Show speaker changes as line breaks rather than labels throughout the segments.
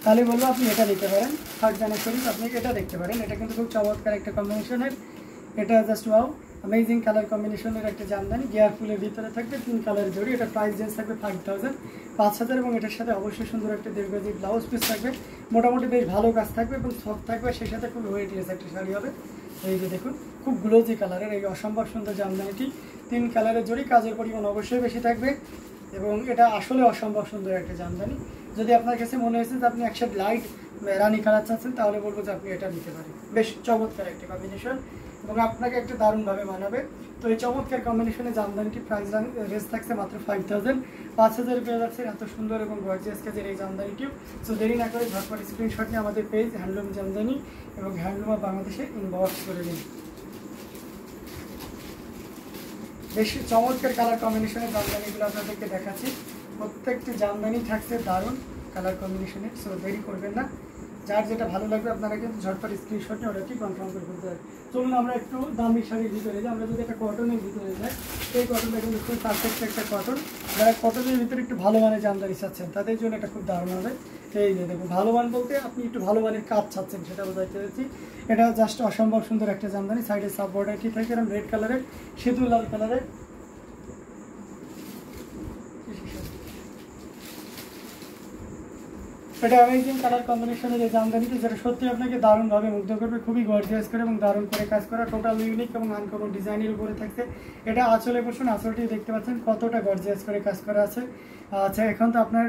তাহলে বলবো আপনি এটা নিতে পারেন। ফারজানা শরীফ আপনি এটা দেখতে পারেন, এটা কিন্তু খুব চমৎকার একটা কম্বিনেশনের, এটা জাস্ট ওয়াও অ্যামেজিং কালার কম্বিনেশনের একটা জামদানি, গিয়ার ফুলের ভিতরে থাকবে 3 কালার জড়ি। এটা প্রাইস রেঞ্জ থাকবে 5000 5000 এবং এটার সাথে অবশ্যই সুন্দর একটা 1.5 গজ ব্লাউজ পিস থাকবে, মোটামুটি বেশ ভালো কাজ থাকবে এবং সফট থাকবে, সেই সাথে খুব ওয়েটলেস একটা শাড়ি হবে। এই যে দেখুন খুব গ্লোজি কালারের এই অসম্ভব সুন্দর জামদানিটি, 3 কালারের জড়ি, কাজের পরিমাণ অবশ্যই বেশি থাকবে এবং এটা আসলে অসম্ভব সুন্দর একটা জামদানি। যদি আপনার কাছে মনে হয়েছে যে আপনি একসাথে লাইট রানি কালার চাচ্ছেন তাহলে বলবো যে আপনি এটা নিতে পারেন, বেশ চমৎকার একটা কম্বিনেশন এবং আপনাকে একটা দারুণভাবে মানাবে। তো এই চমৎকার কম্বিনেশনে জামদানিটি প্রাইস রেঞ্জ থাকছে মাত্র 5000 5000 পেয়ে যাচ্ছে এত সুন্দর এবং গর্জিয়াস কাজের এই জামদানিটিও। সো দেরি না করে ঝটপট স্ক্রিনশট নিয়ে আমাদের পেজ হ্যান্ডলুম জামদানি এবং হ্যান্ডলুম অফ বাংলাদেশে ইনবক্স করে দিন। বেশ চমৎকার কালার কম্বিনেশনের জামদানিগুলো আপনাদেরকে দেখাচ্ছি, প্রত্যেকটি জামদানি থাকছে দারুণ কালার কম্বিনেশনে। সো দেরি করবেন না, যার যেটা ভালো লাগবে আপনারা কিন্তু ঝটপট স্ক্রিনশট নিয়ে অর্ডারটি কনফার্ম করে ফেলতে হবে। চলুন আমরা একটু দামি শাড়ির ভিতরে যাই। আমরা যদি একটা কটনের ভিতরে যাই, এই কটনটা কিন্তু খুব পারফেক্ট একটা কটন, যারা কটনের ভিতরে একটু ভালো মানের জামদানি চাচ্ছেন তাদের জন্য এটা খুব দারুণ হবে। এই যে দেখুন ভালো মান বলতে আপনি একটু ভালো মানের কাজ চাচ্ছেন সেটা বোঝাতে পেরেছি। এটা জাস্ট অসম্ভব সুন্দর একটা জামদানি, সাইডে সাব বর্ডারটি থাকে এরকম রেড কালারের, সেতু লাল কালারের। এটা অ্যামেজিং কালার কম্বিনেশনের এই জামদানিটি, যেটা সত্যি আপনাকে দারুণভাবে মুগ্ধ করবে, খুবই গর্জিয়াস করে এবং দারুণ করে কাজ করা, টোটাল ইউনিক এবং আনকমন ডিজাইনের উপরে থাকছে। এটা আঁচলে বসুন, আঁচলটি দেখতে পাচ্ছেন কতটা গর্জিয়াস করে কাজ করা আছে। আচ্ছা এখন তো আপনার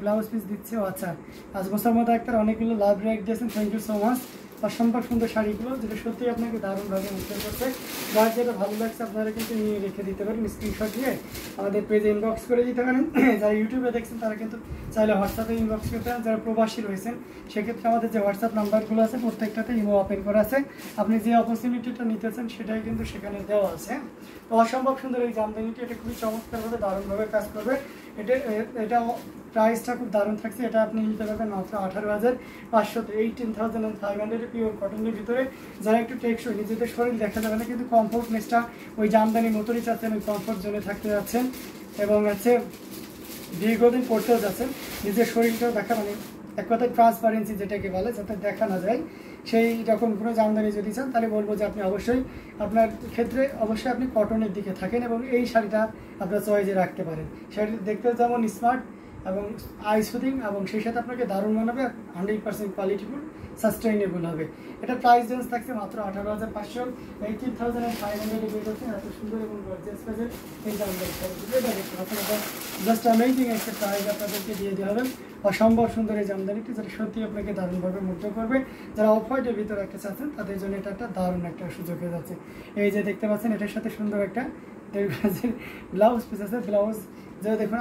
ব্লাউজ পিস দিচ্ছে। আচ্ছা আজ মোসাম্মদ আক্তার অনেকগুলো লাভ রেক দিয়েছেন, থ্যাংক ইউ সো মাচ। অসম্ভব সুন্দর শাড়িগুলো যেটা সত্যি আপনাকে দারুণভাবে মুগ্ধ করছে, যার যেটা ভালো লাগছে আপনারা কিন্তু নিয়ে রেখে দিতে পারেন, স্ক্রিনশট দিয়ে আমাদের পেজে ইনবক্স করে দিতে পারেন। যারা ইউটিউবে দেখছেন তারা কিন্তু চাইলে হোয়াটসঅ্যাপে ইনবক্স করতে পারেন, যারা প্রবাসী রয়েছেন সেক্ষেত্রে আমাদের যে হোয়াটসঅ্যাপ নাম্বারগুলো আছে প্রত্যেকটাতে ইমো ওপেন করা আছে, আপনি যে অপরচুনিটিটা নিতে চান সেটাই কিন্তু সেখানে দেওয়া আছে। তো অসম্ভব সুন্দর এই জামদানিটি, এটা খুবই চমৎকারভাবে দারুণভাবে কাজ করবে। এটা প্রাইসটা খুব দারুণ থাকছে, এটা আপনি নিতে পারবেন মাত্র 18500, 18,500 পিওর কটনের ভিতরে। যারা একটু টেকসই, নিজেদের শরীর দেখা যাবে না কিন্তু কমফোর্টনেসটা ওই জামদানি মতোই চাচ্ছেন, ওই কমফোর্ট জোনে থাকতে যাচ্ছেন এবং হচ্ছে দীর্ঘদিন পড়তেও যাচ্ছেন, নিজের শরীরটাও দেখা, মানে এক কথায় ট্রান্সপারেন্সি যেটাকে বলে, যাতে দেখা না যায় সেই রকম কোনো জামদানি যদি চান তাহলে বলবো যে আপনি অবশ্যই আপনার ক্ষেত্রে অবশ্যই আপনি কটনের দিকে থাকেন এবং এই শাড়িটা আপনার চয়েসে রাখতে পারেন। শাড়িটা দেখতে যেমন স্মার্ট এবং আই সুদিং এবং সেই সাথে আপনাকে দারুণ মানাবে, 100% কোয়ালিটিফুল সাস্টেইনেবল হবে। এটা প্রাইস রেঞ্জ থাকছে মাত্র 18500, 18,500 পেয়ে যাচ্ছেন এত সুন্দর এবং গর্জিয়াস কাজের এই জামদানি শাড়িগুলো। এটা দেখতে পাচ্ছেন, এটা জাস্ট অ্যামেজিং একটা প্রাইস আপনাদেরকে দিয়ে দেওয়া হবে। অসম্ভব সুন্দর এই জামদানিটি, যেটা সত্যি আপনাকে দারুণভাবে মুগ্ধ করবে। যারা অফ হোয়াইটের ভিতরে একটা চাচ্ছেন তাদের জন্য এটা একটা দারুণ একটা সুযোগ হয়ে যাচ্ছে। এই যে দেখতে পাচ্ছেন এটার সাথে সুন্দর একটা ব্লাউজ পিস আছে, ব্লাউজ যে দেখুন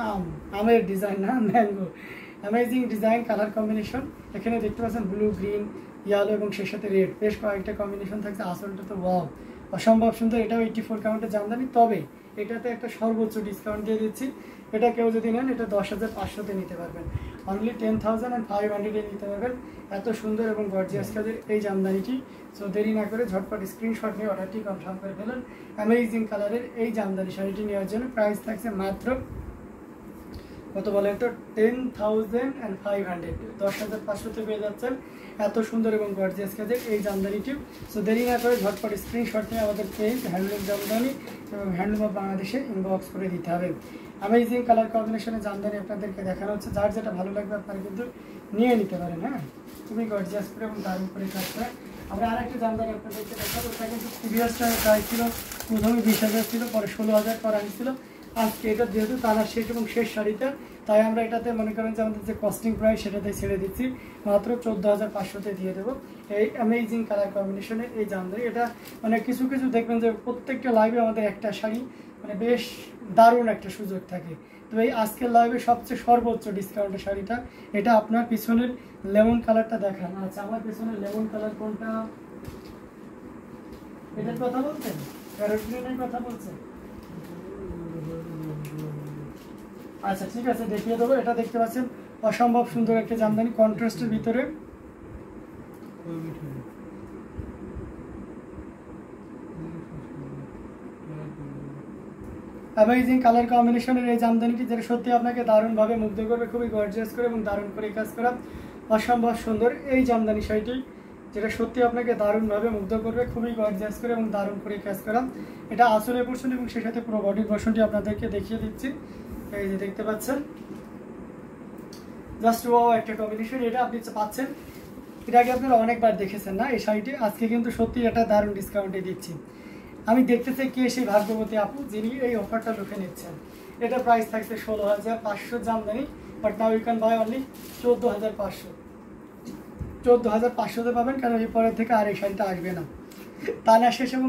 আমের ডিজাইন, না mango, amazing design colour combination. এখানে দেখতে পাচ্ছেন ব্লু, গ্রিন, ইয়েলো এবং সেই সাথে রেড, বেশ কয়েকটা কম্বিনেশন থাকছে। আসলটা তো ওয়াও অসম্ভব সুন্দর, এটাও 84 কাউন্টের জামদানি, তবে এটাতে একটা সর্বোচ্চ ডিসকাউন্ট দিয়ে দিচ্ছি। এটা কেউ যদি নেন এটা 10,500-তে নিতে পারবেন, অনলি 10,500-এ নিতে পারবেন এত সুন্দর এবং গর্জিয়াস কাজের এই জামদানিটি। সো দেরি না করে ঝটপট স্ক্রিনশট নিয়ে অর্ডারটি কনফার্ম করে ফেলুন। অ্যামেজিং কালারের এই জামদানি শাড়িটি নেওয়ার জন্য প্রাইস থাকছে মাত্র কত বলেন তো, 10,500, 10,500-তে পেয়ে যাচ্ছেন এত সুন্দর এবং গর্জিয়াস কাজের এই জামদানিটি। সো দেরি না করে ঝটপট স্ক্রিনশট নিয়ে আমাদের পেজ হ্যান্ডলুম জামদানি এবং হ্যান্ডলুম অফ বাংলাদেশে ইনবক্স করে দিতে হবে। অ্যামেজিং কালার কম্বিনেশনের জামদানি আপনাদেরকে দেখানো হচ্ছে, যার যেটা ভালো লাগবে আপনারা কিন্তু নিয়ে নিতে পারেন। হ্যাঁ, খুবই গর্জিয়াস করে এবং দারুণ করে কাজ করে। আমরা আরেকটা জামদানি আপনাদেরকে দেখাবো, ওটা কিন্তু প্রিভিয়াস টাইমে প্রাইস ছিল প্রথমে 20,000 ছিল, পরে 16,000 করা হয়েছিল। আজকে এটা যেহেতু তারা শেষ এবং শেষ শাড়িটা, তাই আমরা এটাতে মনে করেন যে আমাদের যে কস্টিং প্রাইস সেটাতে ছেড়ে দিচ্ছি, মাত্র 14,500-তে দিয়ে দেবো এই অ্যামেজিং কালার কম্বিনেশনের এই জামদানি। এটা মানে কিছু কিছু দেখবেন যে প্রত্যেকটা লাইভে আমাদের একটা শাড়ি মানে বেশ দারুণ একটা সুযোগ থাকে। তো এই আজকের লাইভে সবচেয়ে সর্বোচ্চ ডিসকাউন্টের শাড়িটা, এটা আপনার পিছনের লেমন কালারটা দেখান। আচ্ছা আমার পিছনের লেমন কালার কোনটা, এটার কথা বলছেন, প্যারট গ্রিনের কথা বলছেন? আচ্ছা ঠিক আছে, দেখিয়ে দেবো। এটা দেখতে পাচ্ছেন অসম্ভব সুন্দর একটা জামদানি কন্ট্রাস্টের ভিতরে, অ্যামেজিং কালার কম্বিনেশনের এই জামদানিটি যেটা সত্যি আপনাকে দারুণভাবে মুগ্ধ করবে, খুবই গর্জিয়াস করে এবং দারুণ করে কাজ করা অসম্ভব সুন্দর এই জামদানি শাড়িটি যেটা সত্যি আপনাকে দারুণভাবে মুগ্ধ করবে, খুবই গর্জিয়াস করে এবং দারুণ করে কাজ করা। এটা আঁচলের পোরশন এবং সেই সাথে পুরো বডির পোরশনটি আপনাদেরকে দেখিয়ে দিচ্ছি। এই যে দেখতে পাচ্ছেন, জাস্ট ওয়াও একটা কম্বিনেশন। এটা আপনি পাচ্ছেন, এটা আগে আপনারা অনেকবার দেখেছেন না এই শাড়িটি, আজকে কিন্তু সত্যি এটা দারুণ ডিসকাউন্টে দিচ্ছি। আমি দেখতে চাই কে সেই ভাগ্যবতী আপু যিনি এই অফারটা লুকে নিচ্ছেন। এটা প্রাইস থাকছে 16,500 Jamdani, but now you can buy only 14,500। 14,500তে পাবেন, কারণ এই পরের থেকে আর এই শাড়িটা আসবে না। তানা শেষ এবং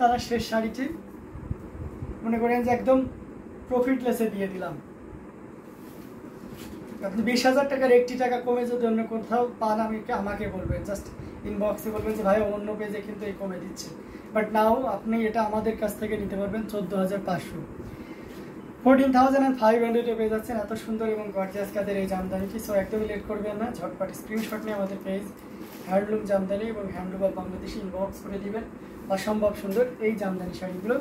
তারা শেষ শাড়িটি মনে করেন যে একদম প্রফিটলেসে দিয়ে দিলাম। আপনি 20,000 টাকার 1টি টাকা কমে যদি অন্য কোথাও পান আমাকে বলবেন, জাস্ট ইনবক্সে বলবেন যে ভাই অন্য পেজে কিন্তু এই কমে দিচ্ছে, বাট নাও আপনি এটা আমাদের কাছ থেকে নিতে পারবেন 14,500। 14,500 পেয়ে যাচ্ছেন এত সুন্দর এবং গর্জিয়াস কাজের এই জামদানিটি। সো একদমই লেট করবেন না, ঝটপট স্ক্রিনশট নিয়ে আমাদের পেজ হ্যান্ডলুম জামদানি এবং হ্যান্ডলুম অফ বাংলাদেশি ইনবক্স করে দিবেন অসম্ভব সুন্দর এই জামদানি শাড়িগুলো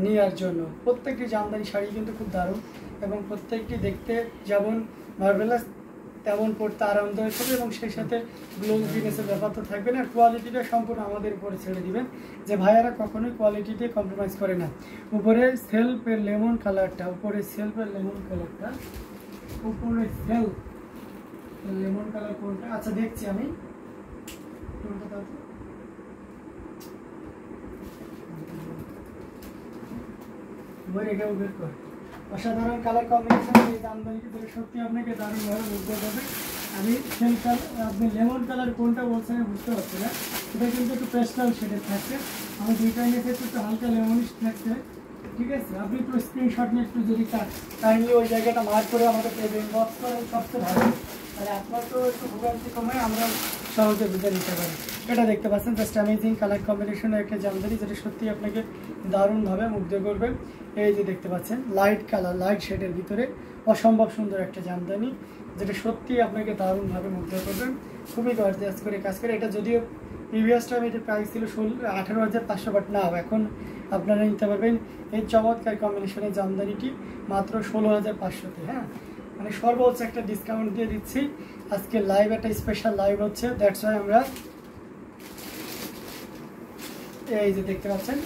নেওয়ার জন্য। প্রত্যেকটি জামদানি শাড়ি কিন্তু খুব দারুণ এবং প্রত্যেকটি দেখতে যেমন মার্ভেলাস তেমন পড়তে আরামদায়ক হবে এবং সেই সাথে গ্লোজিনেসের ব্যাপার তো থাকবে না। কোয়ালিটিটা সম্পূর্ণ আমাদের উপরে ছেড়ে দিবেন, যে ভাইয়ারা কখনোই কোয়ালিটিতে কম্প্রোমাইজ করে না। উপরে সেলফের লেমন কালারটা, উপরে সেলফের লেমন কালারটা, উপরে সেলফ লেমন কালার কোনটা? আচ্ছা দেখছি আমি কোনটা। অসাধারণ কালার কম্বিনেশন এই জামদানিটি থেকে সত্যি আপনাকে দারুণভাবে বুঝতে পারবে। আমি সেল কালার, আপনি লেমন কালার কোনটা বলছেন বুঝতে পারছি না, এটা কিন্তু একটু পেস্টাল শেডের থাকছে। আমি দুইটাই নিয়ে একটু হালকা লেমনিশ থাকছে, ঠিক আছে। আপনি একটু স্ক্রিনশট নিয়ে একটু যদি কাইন্ডলি ওই জায়গাটা মার্ক করে আমাদের পেজে ইনবক্স করেন সবচেয়ে ভালো, তাহলে আপনার তো একটু ভোগান্তি কমে আমরা সহজে বুঝে নিতে পারি। এটা দেখতে পাচ্ছেন জাস্ট অ্যামেজিং কালার কম্বিনেশনের একটা জামদানি যেটা সত্যি আপনাকে দারুণভাবে মুগ্ধ করবে। এই যে দেখতে পাচ্ছেন লাইট কালার, লাইট শেডের ভিতরে অসম্ভব সুন্দর একটা জামদানি যেটা সত্যি আপনাকে দারুণভাবে মুগ্ধ করবে, খুবই গর্জিয়াস করে কাজ করে। এটা যদিও প্রিভিয়াস টাইম এটার প্রাইস ছিল 18,500, বাট না এখন আপনারা নিতে পারবেন এই চমৎকার কম্বিনেশনের জামদানিটি মাত্র 16,500-তে। হ্যাঁ, মানে সর্বোচ্চ একটা ডিসকাউন্ট দিয়ে দিচ্ছি আজকে। লাইভ একটা স্পেশাল লাইভ হচ্ছে, দ্যাটস ওয়াই আমরা এই যে দেখতে পাচ্ছেন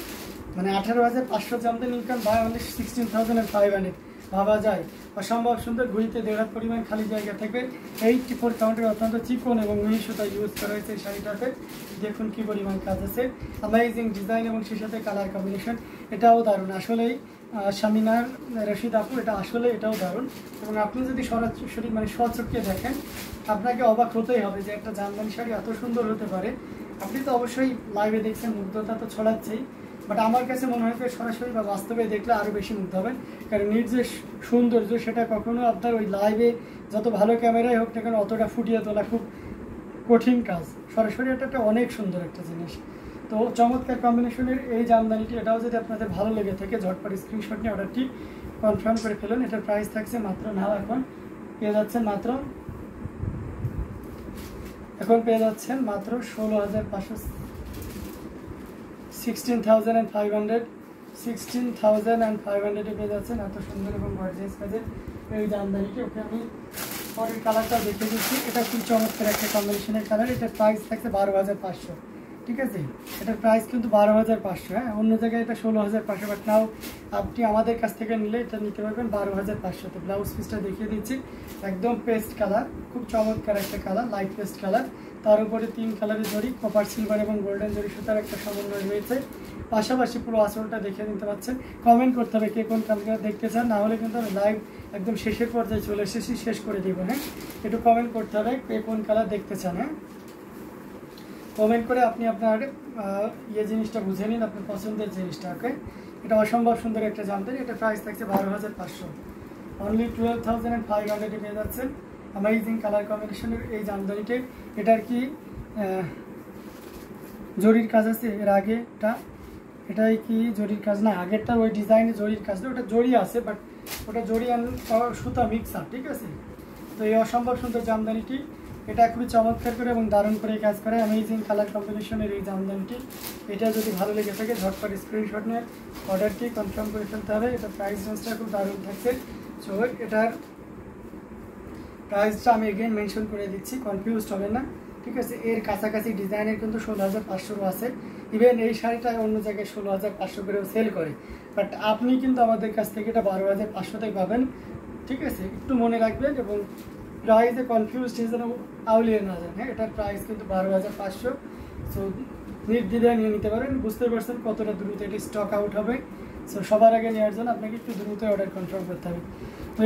মানে 18,500 জামদানি ইনকাম বাই অনলি 16,500। ভাবা যায় অসম্ভব সুন্দর। ঘুরিতে 1.5 হাত পরিমাণ খালি জায়গা থাকবে। 84 কাউন্টের অত্যন্ত চিকন এবং মিহি সুতা ইউজ করা হয়েছে এই শাড়িটাতে। দেখুন কি পরিমাণ কাজ আছে, অ্যামেজিং ডিজাইন এবং সেই সাথে কালার কম্বিনেশন। এটাও দারুণ আসলেই শামিনার রশিদ আপু, এটা আসলে এটাও দারুণ। এবং আপনি যদি সরাসরি মানে স্বচক্ষে দেখেন আপনাকে অবাক হতেই হবে যে একটা জামদানি শাড়ি এত সুন্দর হতে পারে। আপনি তো অবশ্যই লাইভে দেখছেন, মুগ্ধতা তো ছড়াচ্ছেই, বাট আমার কাছে মনে হয় যে সরাসরি বা বাস্তবে দেখলে আরও বেশি মুগ্ধ হবেন। কারণ এর যে সৌন্দর্য সেটা কখনো আপনার ওই লাইভে যত ভালো ক্যামেরাই হোক না কেন অতটা ফুটিয়ে তোলা খুব কঠিন কাজ। সরাসরি এটা অনেক সুন্দর একটা জিনিস। তো চমৎকার কম্বিনেশনের এই জামদানিটি, এটাও যদি আপনাদের ভালো লেগে থাকে ঝটপট স্ক্রিনশট নিয়ে অর্ডারটি কনফার্ম করে ফেলুন। এটার প্রাইস থাকছে মাত্র এখন পেয়ে যাচ্ছেন মাত্র 16,500, 16,500 পেয়ে যাচ্ছেন এত সুন্দর এবং গর্জিয়াস কাজের এই জামদানিটি। ওকে আমি পরের কালারটা দেখে দিচ্ছি। এটা খুব চমৎকার একটা কম্বিনেশনের কালার। এটার প্রাইস থাকছে 12,500, ঠিক আছে। এটার প্রাইস কিন্তু 12,500। হ্যাঁ, অন্য জায়গায় এটা 16,500, বাট নাও আপনি আমাদের কাছ থেকে নিলে এটা নিতে পারবেন 12,500-তে। ব্লাউজ পিসটা দেখিয়ে দিচ্ছি, একদম পেস্ট কালার, খুব চমৎকার একটা কালার, লাইট পেস্ট কালার। তার উপরে 3 কালারের জরি, কপার সিলভার এবং গোল্ডেন জরি সুতার একটা সমন্বয় রয়েছে। পাশাপাশি পুরো আসলটা দেখে নিতে পারছেন। কমেন্ট করতে হবে কে কোন কালার দেখতে চান, না হলে কিন্তু আমি লাইভ একদম শেষের পর্যায়ে চলে এসেছি, শেষ করে দিব। হ্যাঁ, একটু কমেন্ট করতে হবে কে কোন কালার দেখতে চান। হ্যাঁ, কমেন্ট করে আপনি আপনার জিনিসটা বুঝে নিন, আপনার পছন্দের জিনিসটা। ওকে, এটা অসম্ভব সুন্দর একটা জামদানি। এটা প্রাইস থাকছে 12,500, অনলি 12,500 পেয়ে যাচ্ছেন অ্যামেজিং কালার কম্বিনেশনের এই জামদানিতে। এটার কি জরির কাজ আছে এর আগেটা? এটাই কি জরির কাজ? না, আগেরটা ওই ডিজাইনে জরির কাজ না, ওটা জরি আছে, বাট ওটা জরি আর সুতা মিক্স আপ, ঠিক আছে। তো এই অসম্ভব সুন্দর জামদানিটি এটা খুবই চমৎকার করে এবং দারুণ করে কাজ করে। অ্যামেজিং কালার কম্বিনেশনের এই জামদানিটি, এটা যদি ভালো লেগে থাকে ঝটপট স্ক্রিনশট নিয়ে অর্ডারটি কনফার্ম করে ফেলতে হবে। এটা প্রাইস রেঞ্জটা খুব দারুণ থাকছে। সো এটার প্রাইসটা আমি এগেন মেনশন করে দিচ্ছি, কনফিউজড হবে না, ঠিক আছে। এর কাছাকাছি ডিজাইনের কিন্তু 16,500 আছে। ইভেন এই শাড়িটা অন্য জায়গায় 16,500 করেও সেল করে, বাট আপনি কিন্তু আমাদের কাছ থেকে এটা 12,500 পাবেন, ঠিক আছে। একটু মনে রাখবেন এবং প্রাইসে কনফিউজ যেন আউলিয়ে না যান। হ্যাঁ, এটার প্রাইস কিন্তু 12,500। সো নির্দ্বিধায় নিয়ে নিতে পারেন। বুঝতে পারছেন কতটা দ্রুত এটি স্টক আউট হবে। সো সবার আগে নেওয়ার জন্য আপনাকে একটু দ্রুত অর্ডার কনফার্ম করতে হবে।